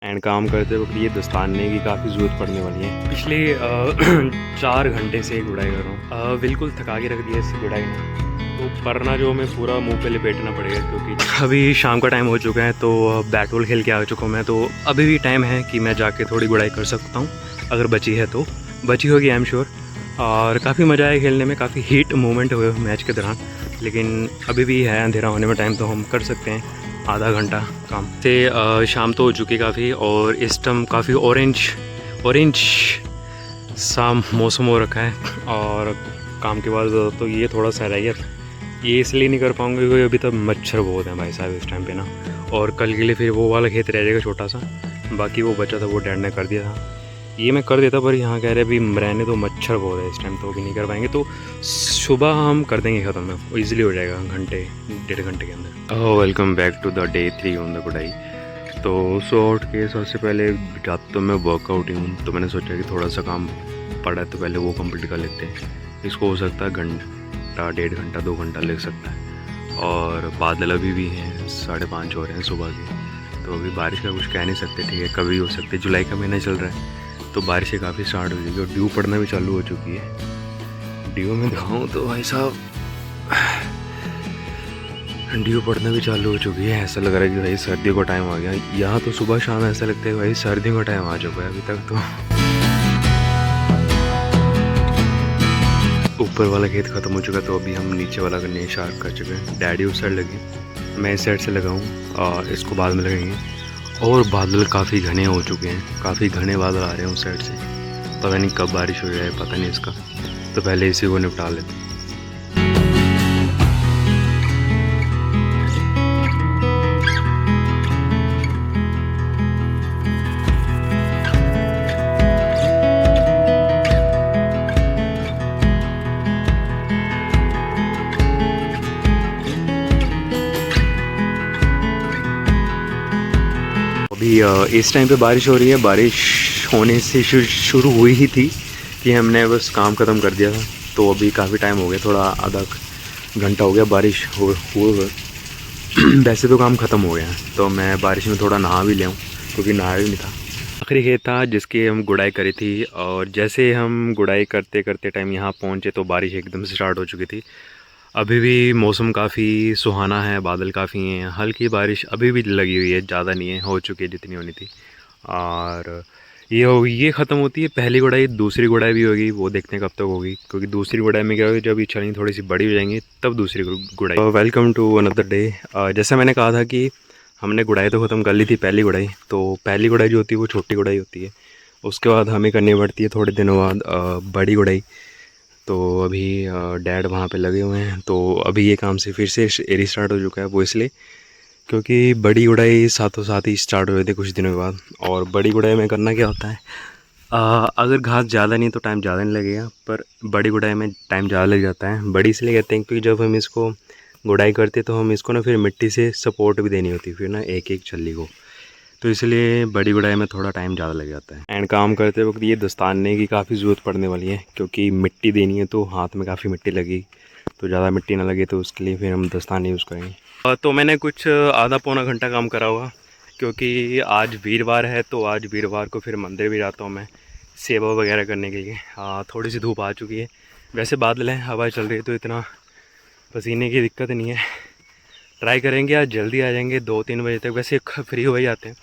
And काम करते वक्त ये दस्ताने की काफ़ी ज़रूरत पड़ने वाली है। पिछले 4 घंटे से गुड़ाई कर रहा हूँ। बिल्कुल थका के रख दिया इस गुड़ाई ने। तो परना जो हमें पूरा मुंह पे लपेटना पड़ेगा क्योंकि अभी शाम का टाइम हो चुका है। तो बैट बॉल खेल के आ चुका हूँ मैं। तो अभी भी टाइम है कि मैं जाके थोड़ी गुड़ाई कर सकता हूँ, अगर बची है तो। बची होगी आई एम श्योर। और काफ़ी मज़ा आया खेलने में, काफ़ी हीट मूवमेंट हुए मैच के दौरान। लेकिन अभी भी है अंधेरा होने में टाइम, तो हम कर सकते हैं आधा घंटा काम से। शाम तो हो चुकी काफ़ी, और इस टाइम काफ़ी ऑरेंज सा मौसम हो रखा है। और काम के बाद तो ये थोड़ा सा रह गया, ये इसलिए नहीं कर पाऊँगा क्योंकि अभी तक मच्छर बहुत हैं भाई साहब इस टाइम पे ना। और कल के लिए फिर वो वाला खेत रह जाएगा छोटा सा, बाकी वो बचा था वो डैड ने कर दिया था। ये मैं कर देता, पर यहाँ कह रहे अभी रहने तो मच्छर बहुत है इस टाइम, तो अभी नहीं कर पाएंगे। तो सुबह हम कर देंगे ख़त्म में, वो ईजिली हो जाएगा घंटे 1.5 घंटे के अंदर। Welcome back to the day 3 on the गुड़ाई। तो उठ के सबसे पहले जाता तो मैं वर्कआउट ही हूँ, तो मैंने सोचा कि थोड़ा सा काम पड़ा है तो पहले वो कंप्लीट कर लेते हैं। इसको हो सकता है घंटा 1.5 घंटा 2 घंटा लग सकता है। और बादल अभी भी हैं 5:30 हो रहे हैं सुबह के, तो अभी बारिश का कुछ कह नहीं सकते, ठीक है कभी हो सकती है। जुलाई का महीना चल रहा है तो बारिशें काफ़ी स्टार्ट हो जाएगी, और ड्यू पड़ना भी चालू हो चुकी है। ड्यू में दिखाऊँ तो भाई साहब ड्यू पड़ना भी चालू हो चुकी है। ऐसा लग रहा है कि भाई सर्दियों का टाइम आ गया। यहाँ तो सुबह शाम ऐसा लगता है भाई सर्दियों का टाइम आ चुका है अभी तक तो। ऊपर वाला खेत ख़त्म हो चुका, तो अभी हम नीचे वाला करने स्टार्ट कर चुके हैं। डैडी उस साइड लगे, मैं इस साइड से लगाऊँ, और इसको बाद में लगाएंगे। और बादल काफ़ी घने हो चुके हैं, काफ़ी घने बादल आ रहे हैं उस साइड से। पता नहीं कब बारिश हो जाए, पता नहीं इसका, तो पहले इसी को निपटा लेते हैं। अभी इस टाइम पे बारिश हो रही है। बारिश होने से शुरू हुई ही थी कि हमने बस काम ख़त्म कर दिया था। तो अभी काफ़ी टाइम हो गया, थोड़ा आधा घंटा हो गया बारिश हुए। वैसे तो काम ख़त्म हो गया है, तो मैं बारिश में थोड़ा नहा भी लिया हूँ क्योंकि नहाया भी नहीं था। आखिरी खेत था जिसकी हम गुड़ाई करी थी, और जैसे हम गुड़ाई करते करते टाइम यहाँ पहुँचे तो बारिश एकदम से स्टार्ट हो चुकी थी। अभी भी मौसम काफ़ी सुहाना है, बादल काफ़ी हैं, हल्की बारिश अभी भी लगी हुई है, ज़्यादा नहीं है, हो चुकी है जितनी होनी थी। और ये ख़त्म होती है पहली गुड़ाई, दूसरी गुड़ाई भी होगी, वो देखते हैं कब तक होगी। क्योंकि दूसरी गुड़ाई में क्या होगी, जब ये चलिए थोड़ी सी बड़ी हो जाएंगी तब दूसरी गुड़ाई। Welcome to another day. जैसा मैंने कहा था कि हमने गुड़ाई तो ख़त्म कर ली थी पहली गुड़ाई, तो पहली गुड़ाई जो होती है वो छोटी गुड़ाई होती है। उसके बाद हमें करनी पड़ती है थोड़े दिनों बाद बड़ी गुड़ाई। तो अभी डैड वहाँ पे लगे हुए हैं, तो अभी ये काम से फिर से रिस्टार्ट हो चुका है। वो इसलिए क्योंकि बड़ी गुड़ाई साथों साथ ही स्टार्ट हुए थे कुछ दिनों के बाद। और बड़ी गुड़ाई में करना क्या होता है, अगर घास ज़्यादा नहीं तो टाइम ज़्यादा नहीं लगेगा, पर बड़ी गुड़ाई में टाइम ज़्यादा लग जाता है। बड़ी इसलिए कहते हैं क्योंकि जब हम इसको गुड़ाई करते तो हम इसको ना फिर मिट्टी से सपोर्ट भी देनी होती है फिर ना एक एक छल्ली को, तो इसलिए बड़ी गुड़ाई में थोड़ा टाइम ज़्यादा लग जाता है। एंड काम करते वक्त ये दस्ताने की काफ़ी ज़रूरत पड़ने वाली है क्योंकि मिट्टी देनी है, तो हाथ में काफ़ी मिट्टी लगी, तो ज़्यादा मिट्टी ना लगे तो उसके लिए फिर हम दस्ताने यूज़ करेंगे। तो मैंने कुछ आधा पौना घंटा काम करा हुआ, क्योंकि आज वीरवार है, तो आज वीरवार को फिर मंदिर भी जाता हूँ मैं सेवा वगैरह करने के लिए। थोड़ी सी धूप आ चुकी है, वैसे बादल है, हवा चल रही है, तो इतना पसीने की दिक्कत नहीं है। ट्राई करेंगे आज जल्दी आ जाएंगे 2-3 बजे तक, वैसे फ्री हो ही जाते हैं,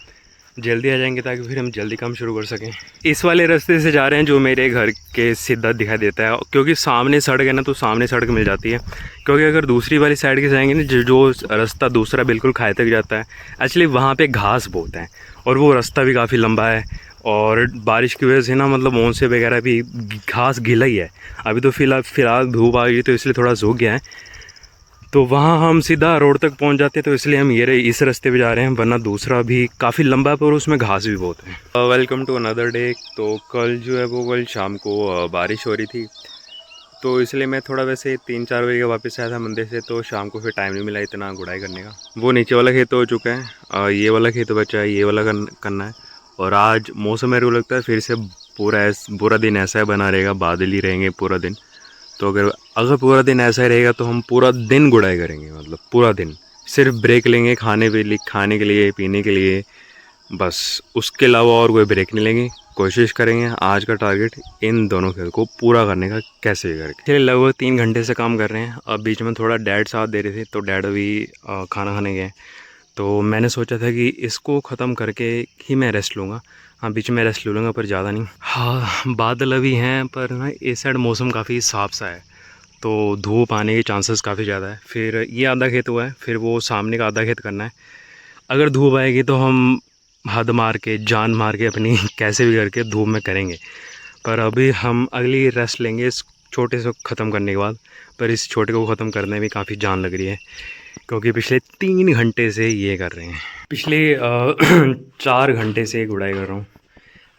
जल्दी आ जाएंगे ताकि फिर हम जल्दी काम शुरू कर सकें। इस वाले रास्ते से जा रहे हैं जो मेरे घर के सीधा दिखाई देता है, क्योंकि सामने सड़क है ना, तो सामने सड़क मिल जाती है। क्योंकि अगर दूसरी वाली साइड के जाएंगे ना, जो रास्ता दूसरा बिल्कुल खाए तक जाता है, एक्चुअली वहाँ पे घास बहुत है और वो रास्ता भी काफ़ी लंबा है। और बारिश की वजह से ना मतलब ओंसे वगैरह भी, घास गीला ही है। अभी तो फ़िलहाल धूप आ गई तो इसलिए थोड़ा सूख गया है, तो वहाँ हम सीधा रोड तक पहुँच जाते, तो इसलिए हम इस रास्ते पे जा रहे हैं, वरना दूसरा भी काफ़ी लंबा है पर उसमें घास भी बहुत है। Welcome to another day. तो कल जो है वो कल शाम को बारिश हो रही थी, तो इसलिए मैं थोड़ा वैसे 3-4 बजे वापस आया था मंदिर से, तो शाम को फिर टाइम नहीं मिला इतना गुड़ाई करने का। वो नीचे वाला खेत हो चुका है, ये वाला खेत बचा है, ये वाला करना है। और आज मौसम मेरे को लगता है फिर से पूरा दिन ऐसा ही बना रहेगा, बादल ही रहेंगे पूरा दिन। तो अगर पूरा दिन ऐसा ही रहेगा तो हम पूरा दिन गुड़ाई करेंगे, मतलब पूरा दिन। सिर्फ ब्रेक लेंगे खाने के लिए, पीने के लिए, बस उसके अलावा और कोई ब्रेक नहीं लेंगे। कोशिश करेंगे आज का टारगेट इन दोनों खेल को पूरा करने का कैसे भी करके। चलिए लगभग 3 घंटे से काम कर रहे हैं। अब बीच में थोड़ा डैड साथ दे रहे थे तो डैड अभी खाना खाने गए। तो मैंने सोचा था कि इसको ख़त्म करके ही मैं रेस्ट लूँगा। हाँ बीच में रेस्ट ले लूँगा पर ज़्यादा नहीं। हाँ बादल अभी हैं पर ना इस साइड मौसम काफ़ी साफ सा है तो धूप आने के चांसेस काफ़ी ज़्यादा है। फिर ये आधा खेत हुआ है, फिर वो सामने का आधा खेत करना है। अगर धूप आएगी तो हम हद मार के जान मार के अपनी कैसे भी करके धूप में करेंगे। पर अभी हम अगली रेस्ट लेंगे इस छोटे से ख़त्म करने के बाद। पर इस छोटे को ख़त्म करने में काफ़ी जान लग रही है क्योंकि पिछले 3 घंटे से ये कर रहे हैं। पिछले 4 घंटे से गुड़ाई कर रहा हूँ,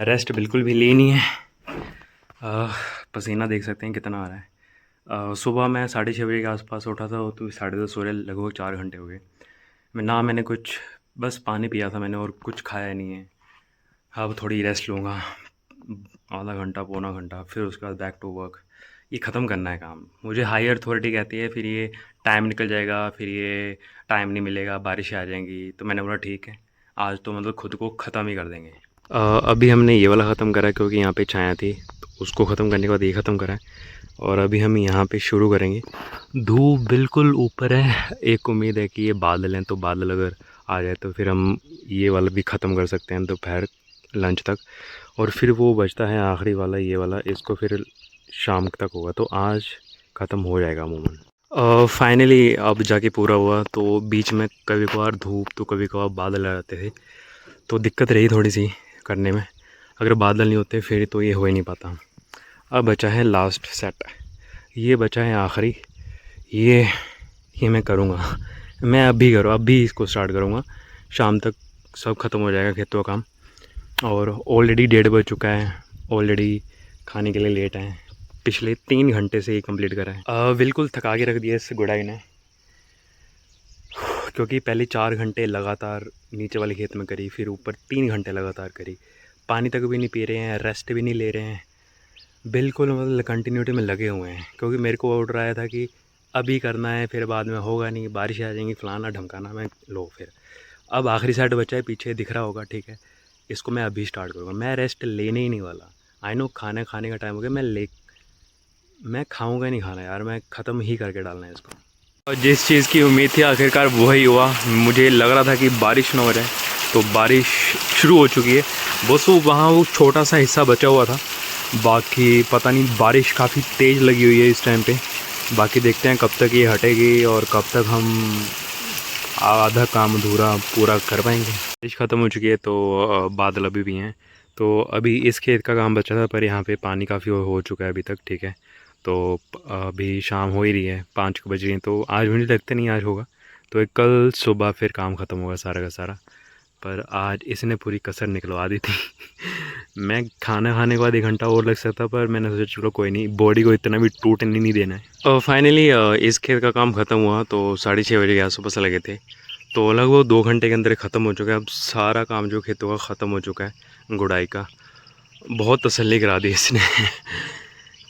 रेस्ट बिल्कुल भी ली नहीं है। पसीना देख सकते हैं कितना आ रहा है। सुबह मैं 6:30 बजे के आसपास उठा था तो 10:30 हो रहे, लगभग 4 घंटे हो गए। मैंने कुछ बस पानी पिया था मैंने और कुछ खाया नहीं है। अब थोड़ी रेस्ट लूँगा, आधा घंटा पौना घंटा, फिर उसके बाद बैक टू वर्क। ये ख़त्म करना है काम। मुझे हायर अथॉरिटी कहती है फिर ये टाइम निकल जाएगा, फिर ये टाइम नहीं मिलेगा, बारिशें आ जाएंगी। तो मैंने बोला ठीक है आज तो मतलब खुद को ख़त्म ही कर देंगे। अभी हमने ये वाला ख़त्म करा क्योंकि यहाँ पे छाया थी, तो उसको ख़त्म करने के बाद ये ख़त्म करा है। और अभी हम यहाँ पे शुरू करेंगे। धूप बिल्कुल ऊपर है, एक उम्मीद है कि ये बादल हैं तो बादल अगर आ जाए तो फिर हम ये वाला भी ख़त्म कर सकते हैं दोपहर लंच तक। और फिर वो बचता है आखिरी वाला ये वाला, इसको फिर शाम तक होगा तो आज ख़त्म हो जाएगा अमूमन। फाइनली अब जाके पूरा हुआ। तो बीच में कभी कभार धूप तो कभी कभार बादल आ जाते थे तो दिक्कत रही थोड़ी सी करने में। अगर बादल नहीं होते फिर तो ये हो ही नहीं पाता। अब बचा है लास्ट सेट, ये बचा है आखिरी। ये मैं करूँगा, मैं अभी इसको स्टार्ट करूँगा। शाम तक सब ख़त्म हो जाएगा खेतों का काम। और ऑलरेडी 1:30 बज चुका है, ऑलरेडी खाने के लिए लेट है। पिछले 3 घंटे से ये कंप्लीट करा है। बिल्कुल थका के रख दिया इस गुड़ाई ने, क्योंकि पहले 4 घंटे लगातार नीचे वाले खेत में करी, फिर ऊपर 3 घंटे लगातार करी। पानी तक भी नहीं पी रहे हैं, रेस्ट भी नहीं ले रहे हैं, बिल्कुल मतलब कंटिन्यूटी में लगे हुए हैं। क्योंकि मेरे को ऑर्डर आया था कि अभी करना है, फिर बाद में होगा नहीं, बारिश आ जाएंगी, फलाना ढमकाना। मैं लो फिर अब आखिरी साइड बचा है, पीछे दिख रहा होगा, ठीक है। इसको मैं अभी स्टार्ट करूँगा, मैं रेस्ट लेने ही नहीं वाला। आई नो खाने का टाइम हो गया, मैं खाऊँगा नहीं खाना यार, मैं ख़त्म ही करके डालना है इसको। और जिस चीज़ की उम्मीद थी आखिरकार वही हुआ। मुझे लग रहा था कि बारिश ना हो जाए, तो बारिश शुरू हो चुकी है। बस वो छोटा सा हिस्सा बचा हुआ था, बाकी पता नहीं, बारिश काफ़ी तेज़ लगी हुई है इस टाइम पे। बाकी देखते हैं कब तक ये हटेगी और कब तक हम आधा काम अधूरा पूरा कर पाएंगे। बारिश ख़त्म हो चुकी है तो बादल अभी भी हैं। तो अभी इस खेत का काम बचा था पर यहाँ पे पानी काफ़ी हो चुका है अभी तक, ठीक है। तो अभी शाम हो ही रही है, 5 बज रही हैं, तो आज मुझे लगता नहीं आज होगा। तो एक कल सुबह फिर काम ख़त्म होगा सारा का सारा। पर आज इसने पूरी कसर निकलवा दी थी। मैं खाना खाने के बाद 1 घंटा और लग सकता, पर मैंने सोचा चलो कोई नहीं, बॉडी को इतना भी टूटने नहीं देना है। और फाइनली इस खेत का काम ख़त्म हुआ तो 6:30 बजे के आसपास लगे थे। तो लगभग 2 घंटे के अंदर ख़त्म हो चुका है। अब सारा काम जो खेतों का ख़त्म हो चुका है गुड़ाई का। बहुत तसल्ली करा दी इसने।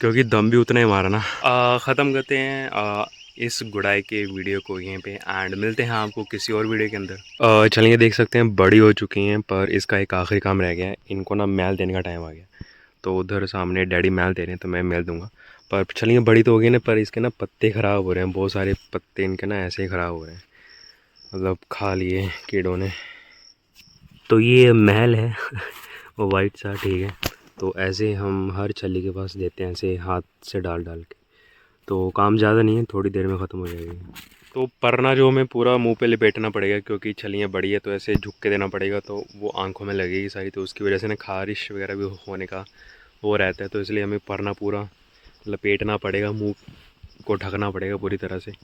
क्योंकि दम भी उतना ही मारा ना। ख़त्म करते हैं इस गुड़ाई के वीडियो को यहीं पे, एंड मिलते हैं आपको किसी और वीडियो के अंदर। चलिए देख सकते हैं बड़ी हो चुकी हैं, पर इसका एक आखिरी काम रह गया है। इनको ना मैल देने का टाइम आ गया, तो उधर सामने डैडी मैल दे रहे हैं तो मैं मैल दूंगा। पर चलिए बड़ी तो हो गई ना, पर इसके ना पत्ते ख़राब हो रहे हैं, बहुत सारे पत्ते इनके ना ऐसे ही ख़राब हो रहे हैं, मतलब खा लिए कीड़ों ने। तो ये महल है वो वाइट सा, ठीक है। तो ऐसे हम हर छली के पास देते हैं, ऐसे हाथ से डाल डाल के। तो काम ज़्यादा नहीं है, थोड़ी देर में ख़त्म हो जाएगी। तो परना जो हमें पूरा मुंह पे लपेटना पड़ेगा, क्योंकि छलियाँ बड़ी है तो ऐसे झुक के देना पड़ेगा, तो वो आंखों में लगेगी सारी, तो उसकी वजह से ना खारिश वगैरह भी होने का वो रहता है। तो इसलिए हमें परना पूरा लपेटना पड़ेगा, मुंह को ढकना पड़ेगा पूरी तरह से।